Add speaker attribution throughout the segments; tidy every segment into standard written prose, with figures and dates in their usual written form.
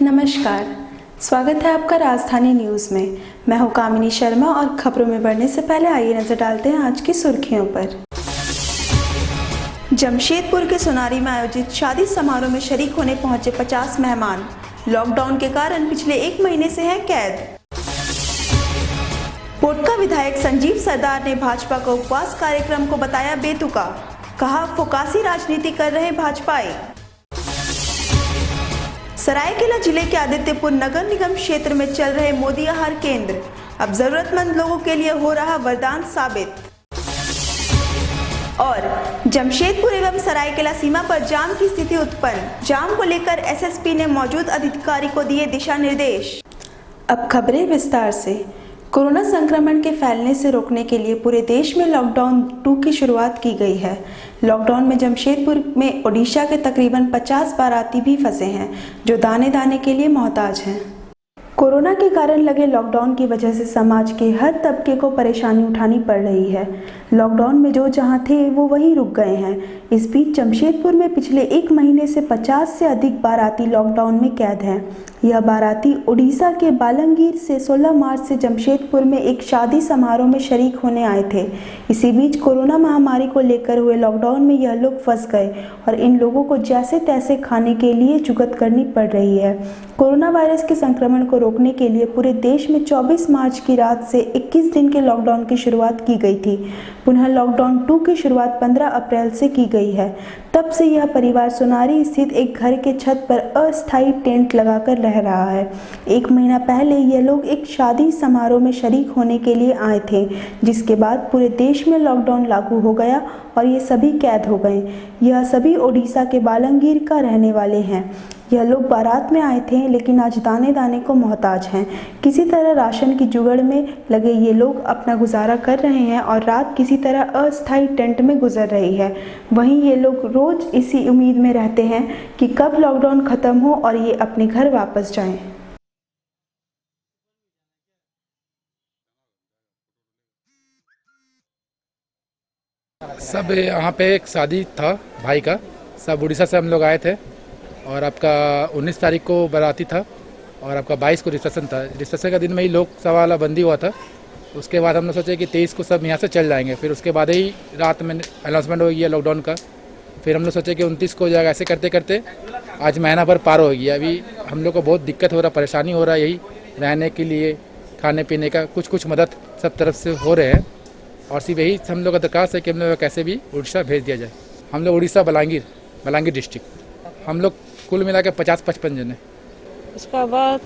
Speaker 1: नमस्कार, स्वागत है आपका राजधानी न्यूज़ में। मैं हूं कामिनी शर्मा और खबरों में बढ़ने से पहले आइए नजर डालते हैं आज की सुर्खियों पर। जमशेदपुर के सोनारी में आयोजित शादी समारोह में शरीक होने पहुंचे 50 मेहमान, लॉकडाउन के कारण पिछले 1 महीने से हैं कैद। पोटका विधायक संजीव सरदार ने भाजपा का उपवास कार्यक्रम को बताया बेतुका, कहा फोकासी राजनीति कर रहे भाजपाई। सरायकेला जिले के आदित्यपुर नगर निगम क्षेत्र में चल रहे मोदी आहार केंद्र अब जरूरतमंद लोगों के लिए हो रहा वरदान साबित। और जमशेदपुर एवं सरायकेला सीमा पर जाम की स्थिति उत्पन्न, जाम को लेकर एसएसपी ने मौजूद अधिकारी को दिए दिशा निर्देश। अब खबरें विस्तार से। कोरोना संक्रमण के फैलने से रोकने के लिए पूरे देश में लॉकडाउन 2 की शुरुआत की गई है। लॉकडाउन में जमशेदपुर में ओडिशा के तकरीबन 50 बाराती भी फंसे हैं, जो दाने दाने के लिए मोहताज हैं। कोरोना के कारण लगे लॉकडाउन की वजह से समाज के हर तबके को परेशानी उठानी पड़ रही है। लॉकडाउन में जो जहां थे वो वहीं रुक गए हैं। इस बीच जमशेदपुर में पिछले 1 महीने से 50 से अधिक बाराती लॉकडाउन में कैद हैं। यह बाराती उड़ीसा के बालंगीर से 16 मार्च से जमशेदपुर में एक शादी समारोह में शरीक होने आए थे। इसी बीच कोरोना महामारी को लेकर हुए लॉकडाउन में यह लोग फंस गए और इन लोगों को जैसे तैसे खाने के लिए जुगत करनी पड़ रही है। कोरोना वायरस के संक्रमण को रोकने के लिए पूरे देश में 24 मार्च की रात से 21 दिन के लॉकडाउन की शुरुआत की गई थी। पुनः लॉकडाउन 2 की शुरुआत 15 अप्रैल से की गई है। तब से यह परिवार सोनारी स्थित एक घर के छत पर अस्थायी टेंट लगाकर रह रहा है। 1 महीना पहले ये लोग एक शादी समारोह में शरीक होने के लिए आए थे, जिसके बाद पूरे देश में लॉकडाउन लागू हो गया और ये सभी कैद हो गए। यह सभी ओडिशा के बालंगीर का रहने वाले हैं। यह लोग बारात में आए थे, लेकिन आज दाने दाने को मोहताज हैं। किसी तरह राशन की जुगाड़ में लगे ये लोग अपना गुजारा कर रहे हैं और रात किसी तरह अस्थायी टेंट में गुजर रही है। वहीं ये लोग रोज इसी उम्मीद में रहते हैं कि कब लॉकडाउन खत्म हो और ये अपने घर वापस जाएं।
Speaker 2: सब यहाँ पे एक शादी था भाई का, सब उड़ीसा से हम लोग आए थे और आपका 19 तारीख को बाराती था और आपका 22 को रिसेप्शन था। रिसेप्शन का दिन में ही लोग सवाला बंदी हुआ था। उसके बाद हम लोग सोचे कि 23 को सब यहाँ से चल जाएंगे। फिर उसके बाद ही रात में अनाउंसमेंट हो गया लॉकडाउन का। फिर हम लोग सोचे कि 29 को हो जाएगा। ऐसे करते करते आज महीना भर पार हो गया। अभी हम लोग को बहुत दिक्कत हो रहा, परेशानी हो रहा है, यही रहने के लिए, खाने पीने का कुछ मदद सब तरफ से हो रहे हैं। और सिर्फ यही हम लोग का दरखास्त है कि हम लोग कैसे भी उड़ीसा भेज दिया जाए। हम लोग उड़ीसा बालांगीर डिस्ट्रिक्ट, हम लोग कुल मिला के 50-55 जने।
Speaker 3: उसका बाद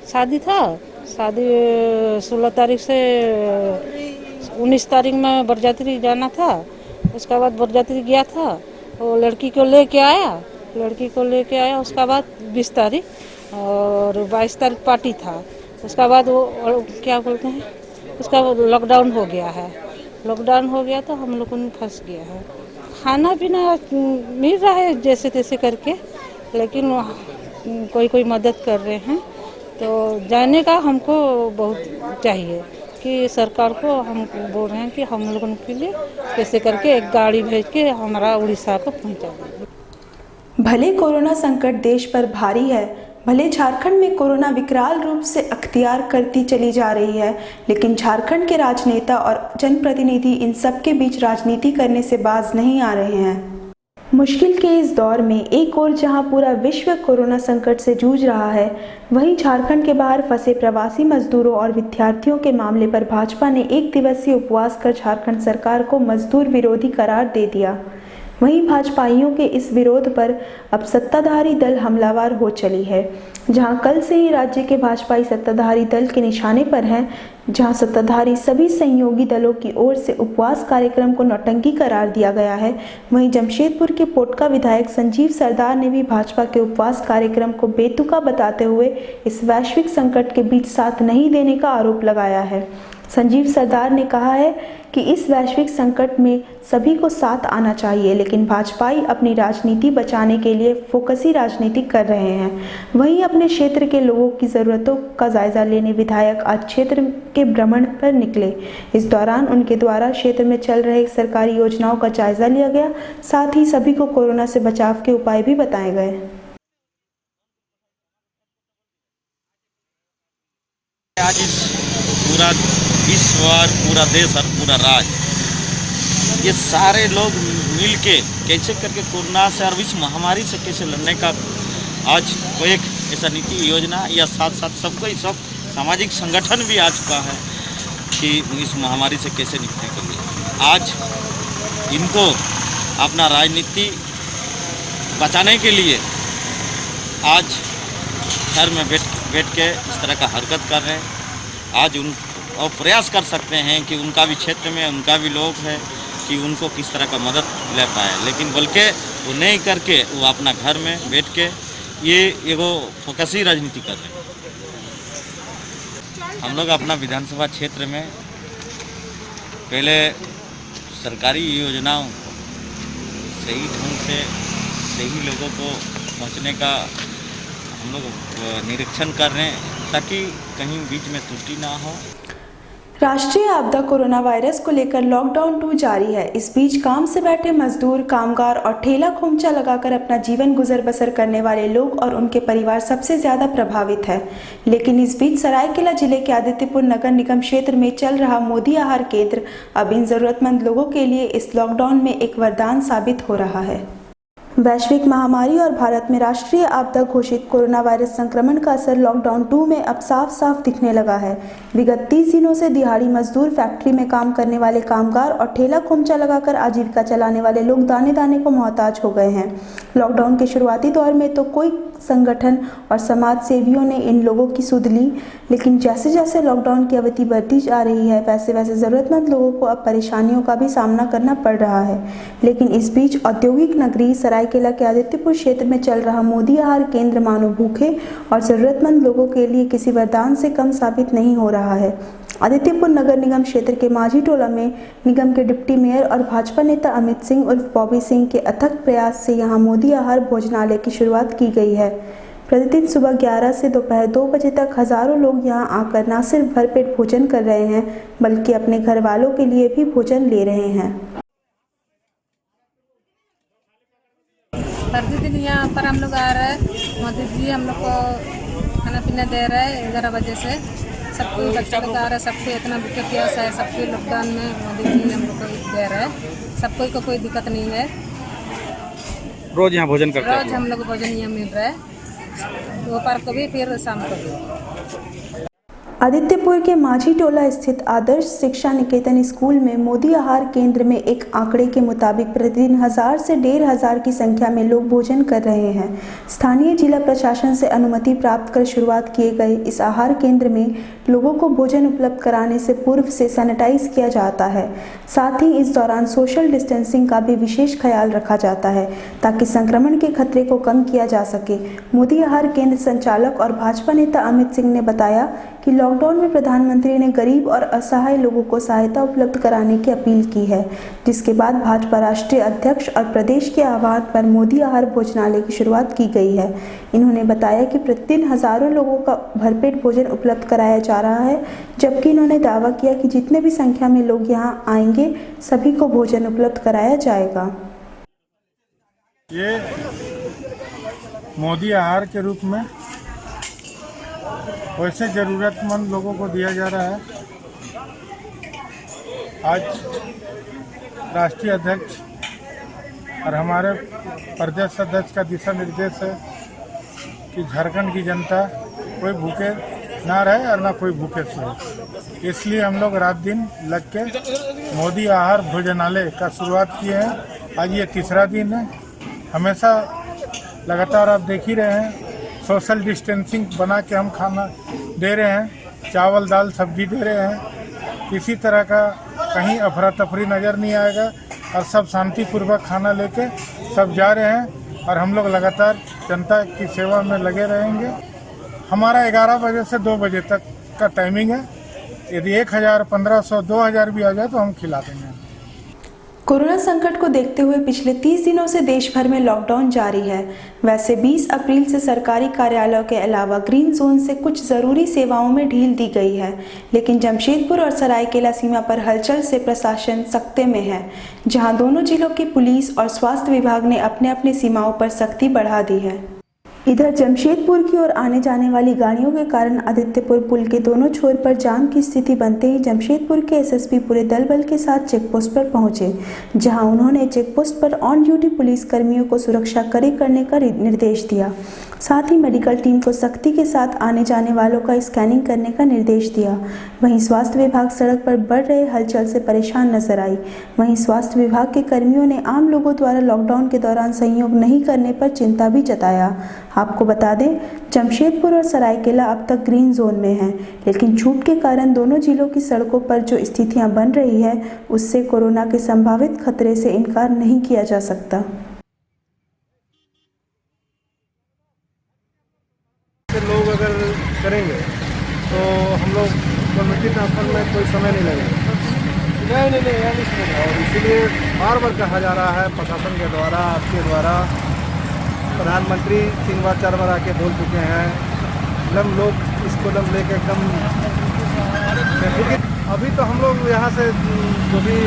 Speaker 3: शादी था। शादी 16 तारीख से 19 तारीख में बरजात्री जाना था। उसका बाद बरजात्री गया था, वो लड़की को लेके आया। उसका बाद 20 तारीख और 22 तारीख पार्टी था। उसका बाद वो क्या बोलते हैं, उसका लॉकडाउन हो गया है। लॉकडाउन हो गया तो हम लोगों ने फंस गया है। खाना पीना मिल रहा है जैसे तैसे करके, लेकिन कोई मदद कर रहे हैं। तो जाने का हमको बहुत चाहिए कि सरकार को हम बोल रहे हैं कि हम लोगों के लिए कैसे करके एक गाड़ी भेज के हमारा उड़ीसा को पहुंचा दें।
Speaker 1: भले कोरोना संकट देश पर भारी है, भले झारखंड में कोरोना विकराल रूप से अख्तियार करती चली जा रही है, लेकिन झारखंड के राजनेता और जनप्रतिनिधि इन सब के बीच राजनीति करने से बाज नहीं आ रहे हैं। मुश्किल के इस दौर में एक ओर जहां पूरा विश्व कोरोना संकट से जूझ रहा है, वहीं झारखंड के बाहर फंसे प्रवासी मजदूरों और विद्यार्थियों के मामले पर भाजपा ने 1 दिवसीय उपवास कर झारखंड सरकार को मजदूर विरोधी करार दे दिया। वहीं भाजपाइयों के इस विरोध पर अब सत्ताधारी दल हमलावर हो चली है। जहां कल से ही राज्य के भाजपाई सत्ताधारी दल के निशाने पर हैं, जहां सत्ताधारी सभी सहयोगी दलों की ओर से उपवास कार्यक्रम को नौटंकी करार दिया गया है, वहीं जमशेदपुर के पोटका विधायक संजीव सरदार ने भी भाजपा के उपवास कार्यक्रम को बेतुका बताते हुए इस वैश्विक संकट के बीच साथ नहीं देने का आरोप लगाया है। संजीव सरदार ने कहा है कि इस वैश्विक संकट में सभी को साथ आना चाहिए, लेकिन भाजपाई अपनी राजनीति बचाने के लिए फोकसी राजनीति कर रहे हैं। वहीं अपने क्षेत्र के लोगों की ज़रूरतों का जायजा लेने विधायक आज क्षेत्र के भ्रमण पर निकले। इस दौरान उनके द्वारा क्षेत्र में चल रहे सरकारी योजनाओं का जायजा लिया गया, साथ ही सभी को कोरोना से बचाव के उपाय भी बताए गए।
Speaker 4: आज इस पूरा विश्व और पूरा देश और पूरा राज्य ये सारे लोग मिल के कैसे करके कोरोना से और विश्व महामारी से कैसे लड़ने का आज वो एक ऐसा नीति योजना या साथ साथ सब सामाजिक संगठन भी आ चुका है कि इस महामारी से कैसे निपटने के लिए आज इनको अपना राजनीति बचाने के लिए आज घर में बैठ के इस तरह का हरकत कर रहे हैं। आज उन और प्रयास कर सकते हैं कि उनका भी क्षेत्र में उनका भी लोग है कि उनको किस तरह का मदद ले पाए, लेकिन बल्कि वो नहीं करके वो अपना घर में बैठ के ये एगो फोकसी राजनीति कर रहे हैं। हम लोग अपना विधानसभा क्षेत्र में पहले सरकारी योजनाओं सही ढंग से सही लोगों को पहुंचने का हम लोग निरीक्षण कर रहे हैं ताकि कहीं बीच में त्रुटि ना हो।
Speaker 1: राष्ट्रीय आपदा कोरोना वायरस को लेकर लॉकडाउन 2 जारी है। इस बीच काम से बैठे मजदूर, कामगार और ठेला खोमचा लगाकर अपना जीवन गुजर बसर करने वाले लोग और उनके परिवार सबसे ज्यादा प्रभावित है। लेकिन इस बीच सरायकेला जिले के आदित्यपुर नगर निगम क्षेत्र में चल रहा मोदी आहार केंद्र अब इन जरूरतमंद लोगों के लिए इस लॉकडाउन में एक वरदान साबित हो रहा है। वैश्विक महामारी और भारत में राष्ट्रीय आपदा घोषित कोरोना वायरस संक्रमण का असर लॉकडाउन 2 में अब साफ साफ दिखने लगा है। विगत 30 दिनों से दिहाड़ी मजदूर, फैक्ट्री में काम करने वाले कामगार और ठेला खोमचा लगाकर आजीविका चलाने वाले लोग दाने दाने को मोहताज हो गए हैं। लॉकडाउन के शुरुआती दौर में तो कोई संगठन और समाज सेवियों ने इन लोगों की सुध ली, लेकिन जैसे जैसे लॉकडाउन की अवधि बढ़ती जा रही है वैसे वैसे ज़रूरतमंद लोगों को अब परेशानियों का भी सामना करना पड़ रहा है। लेकिन इस बीच औद्योगिक नगरी सरायकेला के आदित्यपुर क्षेत्र में चल रहा मोदी आहार केंद्र मानो भूखे और ज़रूरतमंद लोगों के लिए किसी वरदान से कम साबित नहीं हो रहा है। आदित्यपुर नगर निगम क्षेत्र के माझी टोला में निगम के डिप्टी मेयर और भाजपा नेता अमित सिंह उर्फ बॉबी सिंह के अथक प्रयास से यहां मोदी आहार भोजनालय की शुरुआत की गई है। प्रतिदिन सुबह 11 से दोपहर 2 बजे तक हजारों लोग यहां आकर न सिर्फ भरपेट भोजन कर रहे हैं बल्कि अपने घर वालों के लिए भी भोजन ले रहे हैं।
Speaker 3: प्रतिदिन यहाँ पर हम लोग आ रहे हैं। मोदी जी हम लोग को खाना पीना दे रहे हैं 11 बजे से। सबको बच्चा लोग आ रहा है, सबको इतना भूखे प्यास है, सबके लॉकडाउन में मोदी जी हम लोग को दे रहे हैं। सबको को कोई दिक्कत नहीं है।
Speaker 5: रोज यहाँ भोजन करते हैं?
Speaker 3: रोज हम लोग भोजन यहाँ मिल रहा है, दोपहर को भी फिर शाम को भी।
Speaker 1: आदित्यपुर के माझी टोला स्थित आदर्श शिक्षा निकेतन स्कूल में मोदी आहार केंद्र में एक आंकड़े के मुताबिक प्रतिदिन 1000 से 1500 की संख्या में लोग भोजन कर रहे हैं। स्थानीय जिला प्रशासन से अनुमति प्राप्त कर शुरुआत किए गए इस आहार केंद्र में लोगों को भोजन उपलब्ध कराने से पूर्व से सैनिटाइज किया जाता है। साथ ही इस दौरान सोशल डिस्टेंसिंग का भी विशेष ख्याल रखा जाता है ताकि संक्रमण के खतरे को कम किया जा सके। मोदी आहार केंद्र संचालक और भाजपा नेता अमित सिंह ने बताया कि लॉकडाउन में प्रधानमंत्री ने गरीब और असहाय लोगों को सहायता उपलब्ध कराने की अपील की है, जिसके बाद भाजपा राष्ट्रीय अध्यक्ष और प्रदेश के आह्वान पर मोदी आहार भोजनालय की शुरुआत की गई है। इन्होंने बताया कि प्रतिदिन हजारों लोगों का भरपेट भोजन उपलब्ध कराया जा रहा है, जबकि इन्होंने दावा किया कि जितने भी संख्या में लोग यहां आएंगे सभी को भोजन उपलब्ध कराया जाएगा।
Speaker 6: ये मोदी आहार के रूप में वैसे ज़रूरतमंद लोगों को दिया जा रहा है। आज राष्ट्रीय अध्यक्ष और हमारे प्रदेश अध्यक्ष का दिशा निर्देश है कि झारखंड की जनता कोई भूखे ना रहे और ना कोई भूखे सोए, इसलिए हम लोग रात दिन लग के मोदी आहार भोजनालय का शुरुआत किए हैं। आज ये तीसरा दिन है। हमेशा लगातार आप देख ही रहे हैं सोशल डिस्टेंसिंग बना के हम खाना दे रहे हैं, चावल दाल सब्जी दे रहे हैं। किसी तरह का कहीं अफरा तफरी नज़र नहीं आएगा और सब शांतिपूर्वक खाना लेके सब जा रहे हैं और हम लोग लगातार जनता की सेवा में लगे रहेंगे। हमारा 11 बजे से 2 बजे तक का टाइमिंग है। यदि 1000, 1500, 2000 भी आ जाए तो हम खिला देंगे।
Speaker 1: कोरोना संकट को देखते हुए पिछले 30 दिनों से देश भर में लॉकडाउन जारी है। वैसे 20 अप्रैल से सरकारी कार्यालयों के अलावा ग्रीन जोन से कुछ ज़रूरी सेवाओं में ढील दी गई है, लेकिन जमशेदपुर और सरायकेला सीमा पर हलचल से प्रशासन सख्ते में है, जहां दोनों जिलों की पुलिस और स्वास्थ्य विभाग ने अपने अपने सीमाओं पर सख्ती बढ़ा दी है। इधर जमशेदपुर की ओर आने जाने वाली गाड़ियों के कारण आदित्यपुर पुल के दोनों छोर पर जाम की स्थिति बनते ही जमशेदपुर के एसएसपी पूरे दल बल के साथ चेकपोस्ट पर पहुंचे, जहां उन्होंने चेकपोस्ट पर ऑन ड्यूटी पुलिस कर्मियों को सुरक्षा कड़ी करने का निर्देश दिया। साथ ही मेडिकल टीम को सख्ती के साथ आने जाने वालों का स्कैनिंग करने का निर्देश दिया। वहीं स्वास्थ्य विभाग सड़क पर बढ़ रहे हलचल से परेशान नजर आई। वहीं स्वास्थ्य विभाग के कर्मियों ने आम लोगों द्वारा लॉकडाउन के दौरान सहयोग नहीं करने पर चिंता भी जताया। आपको बता दें, जमशेदपुर और सरायकेला अब तक ग्रीन जोन में हैं, लेकिन छूट के कारण दोनों जिलों की सड़कों पर जो स्थितियां बन रही है, उससे कोरोना के संभावित खतरे से इनकार नहीं किया जा सकता।
Speaker 6: लोग अगर करेंगे तो हम लोग कम्युनिटी ट्रांसफर में कोई समय नहीं लगेगा। नहीं, और इसीलिए बार बार कहा जा रहा है प्रशासन के द्वारा, आपके द्वारा, प्रधानमंत्री 3 बार 4 बार आके बोल चुके हैं। हम लोग इसको लेके एकदम, अभी तो हम लोग यहाँ से जो भी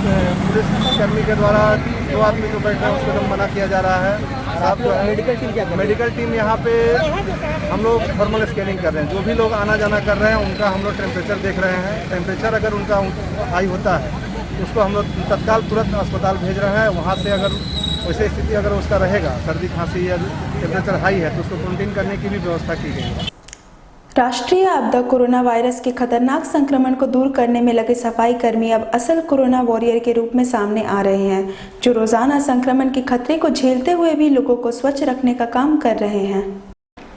Speaker 6: पुलिस कर्मी के द्वारा 2 आदमी जो बैठे हैं उसको एकदम मना किया जा रहा है। साथ मेडिकल टीम यहाँ पे हम लोग थर्मल स्कैनिंग कर रहे हैं। जो भी लोग आना जाना कर रहे हैं उनका हम लोग टेम्परेचर देख रहे हैं। टेम्परेचर अगर उनका हाई होता है उसको हम लोग तत्काल तुरंत अस्पताल भेज रहे हैं। वहाँ से अगर वैसे स्थिति अगर उसका रहेगा, सर्दी खांसी या टेम्परेचर हाई है, तो उसको क्वारंटीन करने की भी व्यवस्था की गई है।
Speaker 1: राष्ट्रीय आपदा कोरोना वायरस के खतरनाक संक्रमण को दूर करने में लगे सफाई कर्मी अब असल कोरोना वॉरियर के रूप में सामने आ रहे हैं, जो रोजाना संक्रमण के खतरे को झेलते हुए भी लोगों को स्वच्छ रखने का काम कर रहे हैं।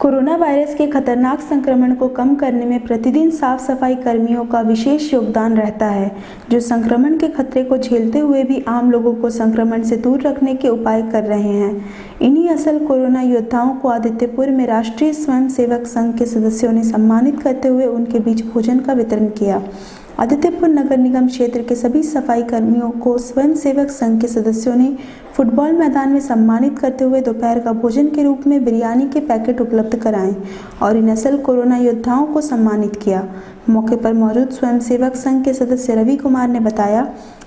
Speaker 1: कोरोना वायरस के खतरनाक संक्रमण को कम करने में प्रतिदिन साफ सफाई कर्मियों का विशेष योगदान रहता है, जो संक्रमण के खतरे को झेलते हुए भी आम लोगों को संक्रमण से दूर रखने के उपाय कर रहे हैं। इन्हीं असल कोरोना योद्धाओं को आदित्यपुर में राष्ट्रीय स्वयंसेवक संघ के सदस्यों ने सम्मानित करते हुए उनके बीच भोजन का वितरण किया। आदित्यपुर नगर निगम क्षेत्र के सभी सफाई कर्मियों को स्वयंसेवक संघ के सदस्यों ने फुटबॉल मैदान में सम्मानित करते हुए दोपहर का भोजन के रूप में बिरयानी के पैकेट उपलब्ध कराएं और इन असल कोरोना योद्धाओं को सम्मानित किया। मौके पर मौजूद स्वयंसेवक संघ के सदस्य रवि कुमार ने बताया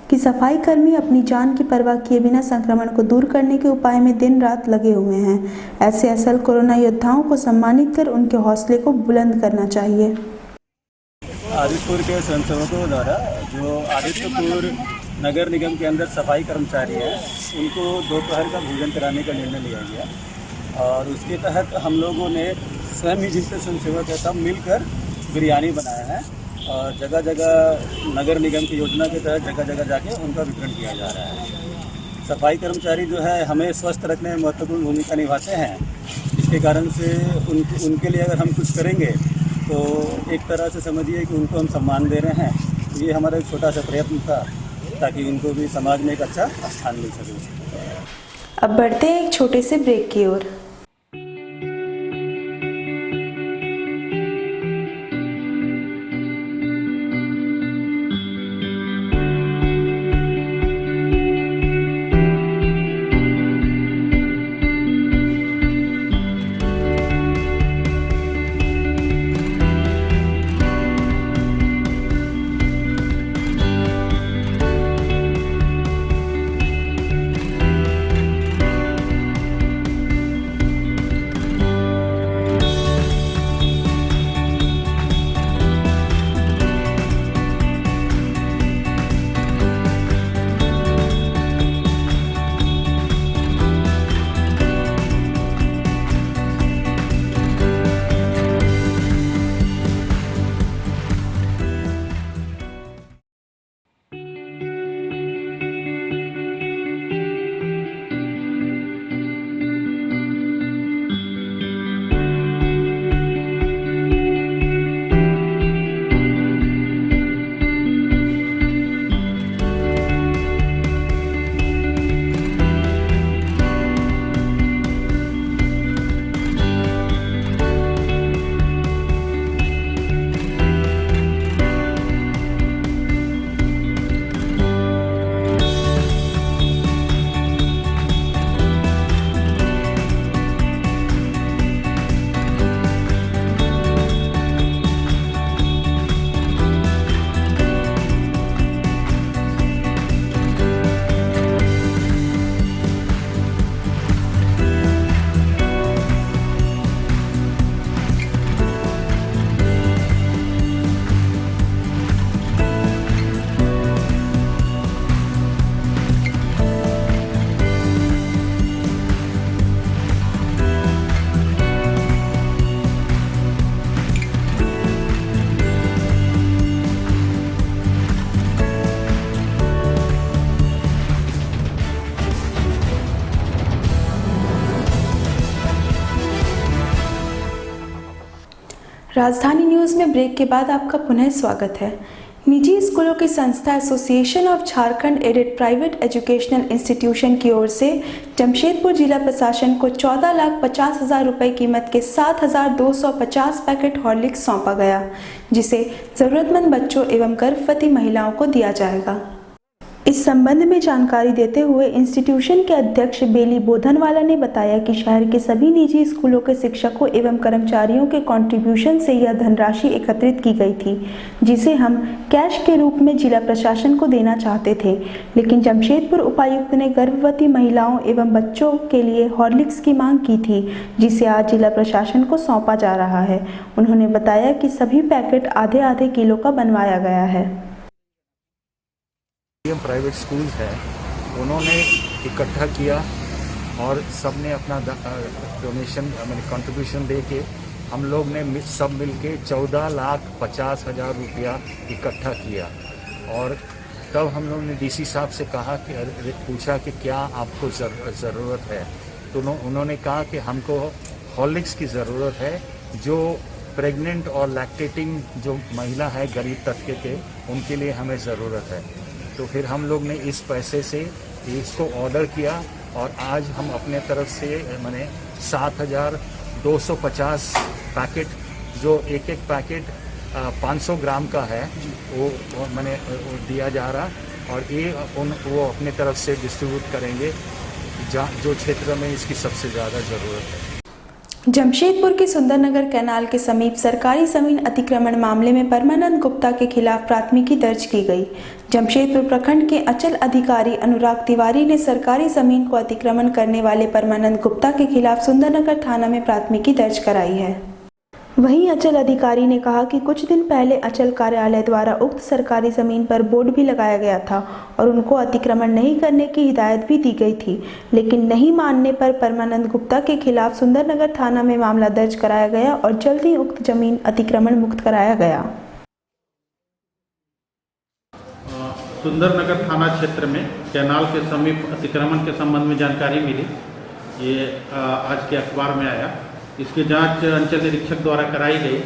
Speaker 1: कि सफाई कर्मी अपनी जान की परवाह किए बिना संक्रमण को दूर करने के उपाय में दिन रात लगे हुए हैं। ऐसे असल कोरोना योद्धाओं को सम्मानित कर उनके हौसले को बुलंद करना चाहिए।
Speaker 7: आदित्यपुर के स्वयंसेवकों द्वारा जो आदित्यपुर नगर निगम के अंदर सफाई कर्मचारी हैं, उनको दोपहर का भोजन कराने का निर्णय लिया गया और उसके तहत हम लोगों ने स्वयं ही जितने स्वयंसेवक हैं सब मिलकर बिरयानी बनाया है और जगह जगह नगर निगम की योजना के तहत जगह जगह जाके उनका वितरण किया जा रहा है। सफाई कर्मचारी जो है हमें स्वस्थ रखने में महत्वपूर्ण भूमिका निभाते हैं। इसके कारण से उनके लिए अगर हम कुछ करेंगे तो एक तरह से समझिए कि उनको हम सम्मान दे रहे हैं। ये हमारा एक छोटा सा प्रयत्न था ताकि इनको भी समाज में एक अच्छा स्थान मिल सके।
Speaker 1: अब बढ़ते हैं एक छोटे से ब्रेक की ओर। राजधानी न्यूज़ में ब्रेक के बाद आपका पुनः स्वागत है। निजी स्कूलों की संस्था association of Jharkhand aided private educational institution की ओर से जमशेदपुर जिला प्रशासन को 14,50,000 रुपये कीमत के 7,250 पैकेट हॉर्लिक्स सौंपा गया, जिसे ज़रूरतमंद बच्चों एवं गर्भवती महिलाओं को दिया जाएगा। इस संबंध में जानकारी देते हुए इंस्टीट्यूशन के अध्यक्ष बेली बोधनवाला ने बताया कि शहर के सभी निजी स्कूलों के शिक्षकों एवं कर्मचारियों के कंट्रीब्यूशन से यह धनराशि एकत्रित की गई थी, जिसे हम कैश के रूप में जिला प्रशासन को देना चाहते थे, लेकिन जमशेदपुर उपायुक्त ने गर्भवती महिलाओं एवं बच्चों के लिए हॉर्लिक्स की मांग की थी, जिसे आज जिला प्रशासन को सौंपा जा रहा है। उन्होंने बताया कि सभी पैकेट आधे आधे किलो का बनवाया गया है।
Speaker 8: प्राइवेट स्कूल्स है, उन्होंने इकट्ठा किया और सब ने अपना डोनेशन कंट्रीब्यूशन दे के हम लोग ने सब मिल के 14,50,000 रुपया इकट्ठा किया। और तब हम लोग ने डीसी साहब से कहा कि पूछा कि क्या आपको ज़रूरत है, तो उन्होंने कहा कि हमको हॉर्लिक्स की ज़रूरत है, जो प्रेग्नेंट और लैक्टेटिंग जो महिला है गरीब तबके के, उनके लिए हमें ज़रूरत है। तो फिर हम लोग ने इस पैसे से इसको ऑर्डर किया और आज हम अपने तरफ से मैंने 7,250 पैकेट, जो एक पैकेट 500 ग्राम का है, वो मैंने दिया जा रहा, और ये वो अपने तरफ से डिस्ट्रीब्यूट करेंगे जो क्षेत्र में इसकी सबसे ज़्यादा ज़रूरत है।
Speaker 1: जमशेदपुर के सुंदरनगर कैनाल के समीप सरकारी जमीन अतिक्रमण मामले में परमानंद गुप्ता के खिलाफ प्राथमिकी दर्ज की गई। जमशेदपुर प्रखंड के अंचल अधिकारी अनुराग तिवारी ने सरकारी जमीन को अतिक्रमण करने वाले परमानंद गुप्ता के खिलाफ सुंदरनगर थाना में प्राथमिकी दर्ज कराई है। वहीं अंचल अधिकारी ने कहा कि कुछ दिन पहले अंचल कार्यालय द्वारा उक्त सरकारी जमीन पर बोर्ड भी लगाया गया था और उनको अतिक्रमण नहीं करने की हिदायत भी दी गई थी, लेकिन नहीं मानने पर परमानंद गुप्ता के खिलाफ सुंदरनगर थाना में मामला दर्ज कराया गया और जल्द ही उक्त जमीन अतिक्रमण मुक्त कराया गया।
Speaker 5: सुंदरनगर थाना क्षेत्र में कैनाल के समीप अतिक्रमण के संबंध में जानकारी मिली। ये आज के अखबार में आया। इसकी जांच अंचल निरीक्षक द्वारा कराई गई।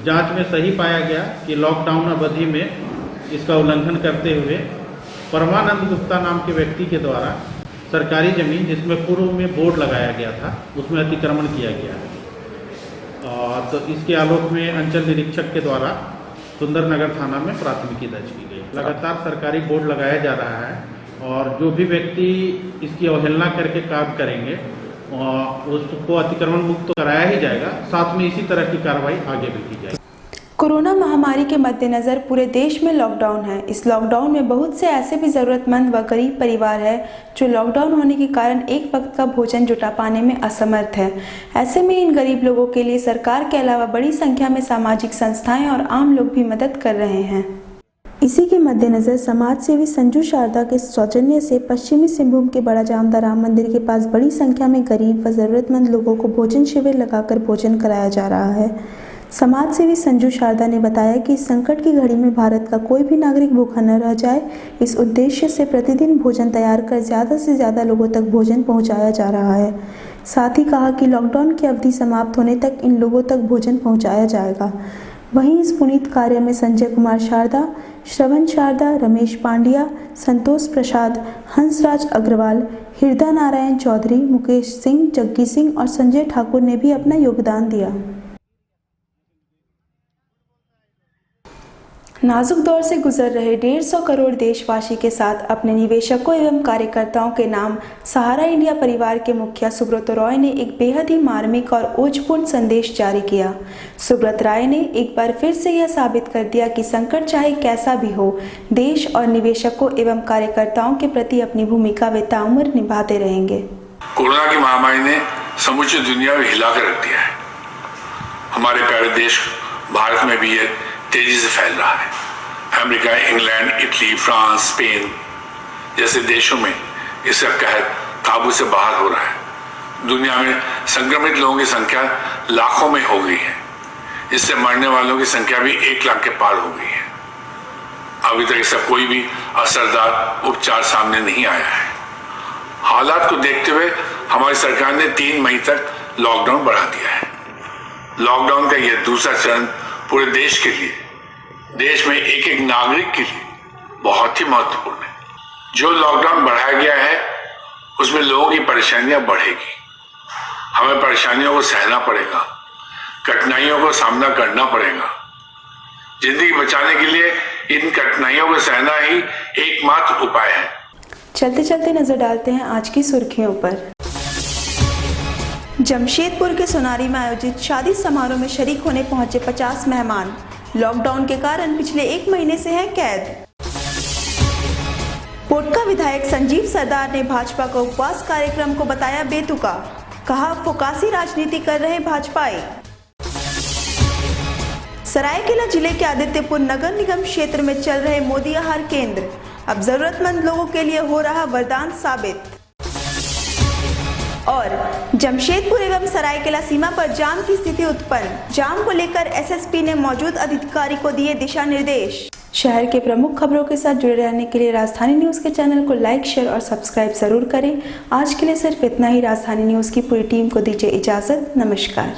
Speaker 5: जांच में सही पाया गया कि लॉकडाउन अवधि में इसका उल्लंघन करते हुए परमानंद गुप्ता नाम के व्यक्ति के द्वारा सरकारी जमीन, जिसमें पूर्व में बोर्ड लगाया गया था, उसमें अतिक्रमण किया गया है। और तो इसके आलोक में अंचल निरीक्षक के द्वारा सुंदरनगर थाना में प्राथमिकी दर्ज की गई। लगातार सरकारी बोर्ड लगाया जा रहा है और जो भी व्यक्ति इसकी अवहेलना करके काम करेंगे उसको अतिक्रमण मुक्त कराया ही जाएगा। साथ में इसी तरह की कार्रवाई आगे भी की जाएगी।
Speaker 1: कोरोना महामारी के मद्देनजर पूरे देश में लॉकडाउन है। इस लॉकडाउन में बहुत से ऐसे भी ज़रूरतमंद व गरीब परिवार है जो लॉकडाउन होने के कारण एक वक्त का भोजन जुटा पाने में असमर्थ है। ऐसे में इन गरीब लोगों के लिए सरकार के अलावा बड़ी संख्या में सामाजिक संस्थाएं और आम लोग भी मदद कर रहे हैं। इसी के मद्देनजर समाज सेवी संजू शारदा के सौजन्य से पश्चिमी सिंहभूम के बड़ा जामदा राम मंदिर के पास बड़ी संख्या में गरीब व ज़रूरतमंद लोगों को भोजन शिविर लगाकर भोजन कराया जा रहा है। समाज सेवी संजू शारदा ने बताया कि इस संकट की घड़ी में भारत का कोई भी नागरिक भूखा न रह जाए, इस उद्देश्य से प्रतिदिन भोजन तैयार कर ज़्यादा से ज़्यादा लोगों तक भोजन पहुंचाया जा रहा है। साथ ही कहा कि लॉकडाउन की अवधि समाप्त होने तक इन लोगों तक भोजन पहुँचाया जाएगा। वहीं इस पुनीत कार्य में संजय कुमार शारदा, श्रवण शारदा, रमेश पांड्या, संतोष प्रसाद, हंसराज अग्रवाल, हृदय नारायण चौधरी, मुकेश सिंह, जग्गी सिंह और संजय ठाकुर ने भी अपना योगदान दिया। नाजुक दौर से गुजर रहे 150 करोड़ देशवासी के साथ अपने निवेशकों एवं कार्यकर्ताओं के नाम सहारा इंडिया परिवार के मुखिया सुब्रत रॉय ने एक बेहद ही मार्मिक और ओजपूर्ण संदेश जारी किया। सुब्रत राय ने एक बार फिर से यह साबित कर दिया कि संकट चाहे कैसा भी हो, देश और निवेशकों एवं कार्यकर्ताओं के प्रति अपनी भूमिका वे ताउम्र निभाते रहेंगे।
Speaker 9: कोरोना की महामारी ने समूची दुनिया में हिला कर रख दिया है। हमारे प्यारे देश भारत में भी ये तेजी से फैल रहा है। America, England, Italy, France, Spain जैसे देशों में इसका कहर काबू से बाहर हो रहा है। दुनिया में संक्रमित लोगों की संख्या लाखों में हो गई है। इससे मरने वालों की संख्या भी 1 लाख के पार हो गई है। अभी तक इसका कोई भी असरदार उपचार सामने नहीं आया है। हालात को देखते हुए हमारी सरकार ने 3 मई तक लॉकडाउन बढ़ा दिया है। लॉकडाउन का यह दूसरा चरण पूरे देश के लिए, देश में एक एक नागरिक के लिए बहुत ही महत्वपूर्ण है। जो लॉकडाउन बढ़ाया गया है उसमें लोगों की परेशानियां बढ़ेगी, हमें परेशानियों को सहना पड़ेगा, कठिनाइयों को सामना करना पड़ेगा। जिंदगी बचाने के लिए इन कठिनाइयों को सहना ही एकमात्र उपाय है।
Speaker 1: चलते चलते नजर डालते हैं आज की सुर्खियों पर। जमशेदपुर के सोनारी में आयोजित शादी समारोह में शरीक होने पहुंचे 50 मेहमान लॉकडाउन के कारण पिछले 1 महीने से हैं कैद। पोटका विधायक संजीव सरदार ने भाजपा का उपवास कार्यक्रम को बताया बेतुका, कहा फोकासी राजनीति कर रहे भाजपाई। सरायकेला जिले के आदित्यपुर नगर निगम क्षेत्र में चल रहे मोदी आहार केंद्र अब जरूरतमंद लोगों के लिए हो रहा वरदान साबित। और जमशेदपुर एवं सरायकेला सीमा पर जाम की स्थिति उत्पन्न, जाम को लेकर एसएसपी ने मौजूद अधिकारी को दिए दिशा निर्देश। शहर के प्रमुख खबरों के साथ जुड़े रहने के लिए राजधानी न्यूज के चैनल को लाइक, शेयर और सब्सक्राइब जरूर करें। आज के लिए सिर्फ इतना ही। राजधानी न्यूज की पूरी टीम को दीजिए इजाजत। नमस्कार।